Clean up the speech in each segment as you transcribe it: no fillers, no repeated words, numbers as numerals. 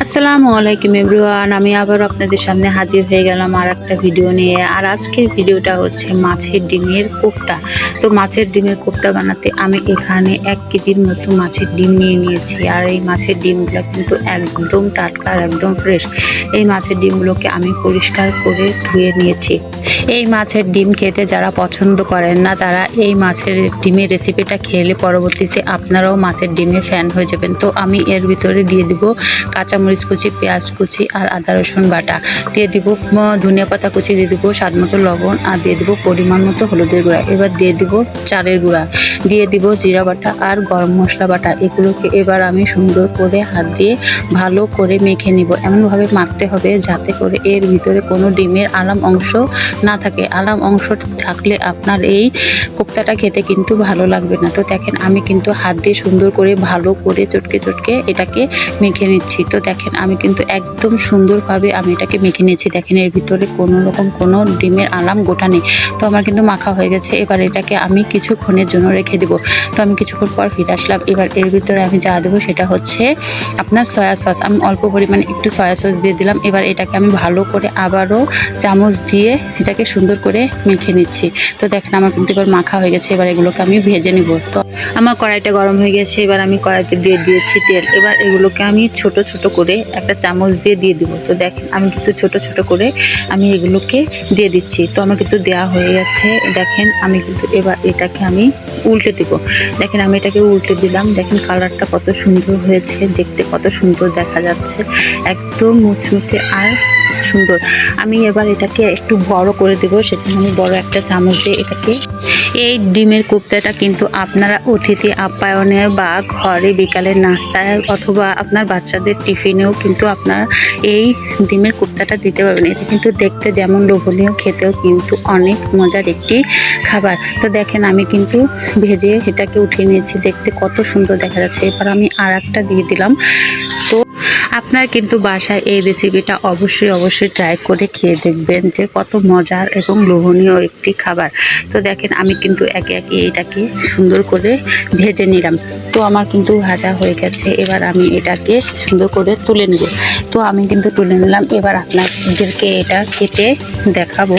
আসসালামু আলাইকুম এভরিওয়ান, আমি আবার আপনাদের সামনে হাজির হয়ে গেলাম আর একটা ভিডিও নিয়ে। আর আজকের ভিডিওটা হচ্ছে মাছের ডিমের কোপ্তা। তো মাছের ডিমের কোপ্তা বানাতে আমি এখানে 1 কেজির মতো মাছের ডিম নিয়ে নিয়েছি। আর এই মাছের ডিমগুলো কিন্তু একদম টাটকা আর একদম ফ্রেশ। এই মাছের ডিমগুলোকে আমি পরিষ্কার করে ধুয়ে নিয়েছি। এই মাছের ডিম খেতে যারা পছন্দ করেন না, তারা এই মাছের ডিমের রেসিপিটা খেলে পরবর্তীতে আপনারাও মাছের ডিমের ফ্যান হয়ে যাবেন। তো আমি এর ভিতরে দিয়ে দিব কাঁচামরিচ কুচি, পেঁয়াজ কুচি আর আদা রসুন বাটা, দিয়ে দিব ধনিয়া পাতা কুচি, দিয়ে দিব স্বাদ মতো লবণ, আর দিয়ে দিব পরিমাণ মতো হলুদের গুঁড়া। এবার দিয়ে দিব চালের গুঁড়া, দিয়ে দিব জিরা বাটা আর গরম মশলা বাটা। এগুলোকে এবার আমি সুন্দর করে হাত দিয়ে ভালো করে মেখে নিব। এমনভাবে মাখতে হবে যাতে করে এর ভিতরে কোনো ডিমের আলাম অংশ না থাকে। আলাম অংশ থাকলে আপনার এই কোপ্তাটা খেতে কিন্তু ভালো লাগবে না। তো দেখেন আমি কিন্তু হাত দিয়ে সুন্দর করে ভালো করে চটকে চটকে এটাকে মেখে নিচ্ছি। তো দেখেন আমি কিন্তু একদম সুন্দরভাবে আমি এটাকে মেখে নিয়েছি। দেখেন এর ভিতরে কোনো রকম কোনো ডিমের আলাম গোটা নেই। তো আমার কিন্তু মাখা হয়ে গেছে। এবার এটাকে আমি কিছুক্ষণের জন্য রেখে দেব। তো আমি কিছুক্ষণ পর ফিরে আসলাম। এবার এর ভিতরে আমি যা দেবো সেটা হচ্ছে আপনার সয়া সস। আমি অল্প পরিমাণে একটু সয়া সস দিয়ে দিলাম। এবার এটাকে আমি ভালো করে আবারও চামচ দিয়ে এটাকে সুন্দর করে মেখে নিচ্ছি। তো দেখেন আমার কিন্তু এবার মাখা হয়ে গেছে। এবার এগুলোকে আমি ভেজে নিব। তো আমার কড়াইটা গরম হয়ে গেছে। এবার আমি কড়াইতে দিয়ে দিয়েছি তেল। এবার এগুলোকে আমি ছোট ছোট করে একটা চামচ দিয়ে দিব। তো দেখেন আমি কিন্তু ছোট ছোট করে আমি এগুলোকে দিয়ে দিচ্ছি। তো আমার কিন্তু দেওয়া হয়ে গেছে। দেখেন আমি কিন্তু এবার এটাকে আমি উল্টে দিব। দেখেন আমি এটাকে উল্টে দিলাম। দেখেন কালারটা কত সুন্দর হয়েছে, দেখতে কত সুন্দর দেখা যাচ্ছে, একদম মুচমুচে আর সুন্দর। আমি এবার এটাকে একটু বড় করে দেব। সেখানে আমি বড় একটা চামচ দিয়ে এটাকে, এই ডিমের কোপ্তাটা কিন্তু আপনারা অতিথি আপ্যায়নে বা ঘরে বিকালের নাস্তায় অথবা আপনার বাচ্চাদের টিফিনেও কিন্তু আপনার এই ডিমের কোপ্তাটা দিতে পারবেন। এটা কিন্তু দেখতে যেমন লোভনীয়, খেতেও কিন্তু অনেক মজার একটি খাবার। তো দেখেন আমি কিন্তু ভেজে এটাকে উঠিয়ে নিয়েছি। দেখতে কত সুন্দর দেখা যাচ্ছে। এবার আমি আর একটা দিয়ে দিলাম। তো আপনারা কিন্তু বাসায় এই রেসিপিটা অবশ্যই ট্রাই করে খেয়ে দেখবেন যে কত মজার এবং লোভনীয় একটি খাবার। তো দেখেন আমি কিন্তু একে একে এটাকে সুন্দর করে ভেজে নিলাম। তো আমার কিন্তু ভাজা হয়ে গেছে। এবার আমি এটাকে সুন্দর করে তুলে নেব। তো আমি কিন্তু তুলে নিলাম। এবার আপনাদেরকে এটা কেটে দেখাবো।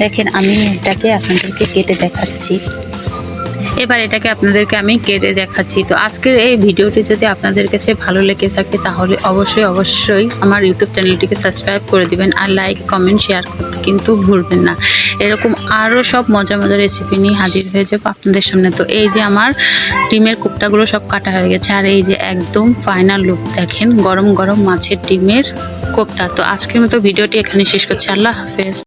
দেখেন আমি এটাকে আপনাদেরকে কেটে দেখাচ্ছি। এবার এটাকে আপনাদেরকে আমি কেটে দেখাচ্ছি। তো আজকের এই ভিডিওটি যদি আপনাদের কাছে ভালো লেগে থাকে তাহলে অবশ্যই আমার ইউটিউব চ্যানেলটিকে সাবস্ক্রাইব করে দিবেন, আর লাইক কমেন্ট শেয়ার করতে কিন্তু ভুলবেন না। এরকম আরও সব মজার রেসিপি নিয়ে হাজির হয়ে যাবো আপনাদের সামনে। তো এই যে আমার ডিমের কোপ্তাগুলো সব কাটা হয়ে গেছে। আর এই যে একদম ফাইনাল লুক, দেখেন গরম গরম মাছের ডিমের কোপ্তা। তো আজকের মতো ভিডিওটি এখানে শেষ করছি। আল্লাহ হাফেজ।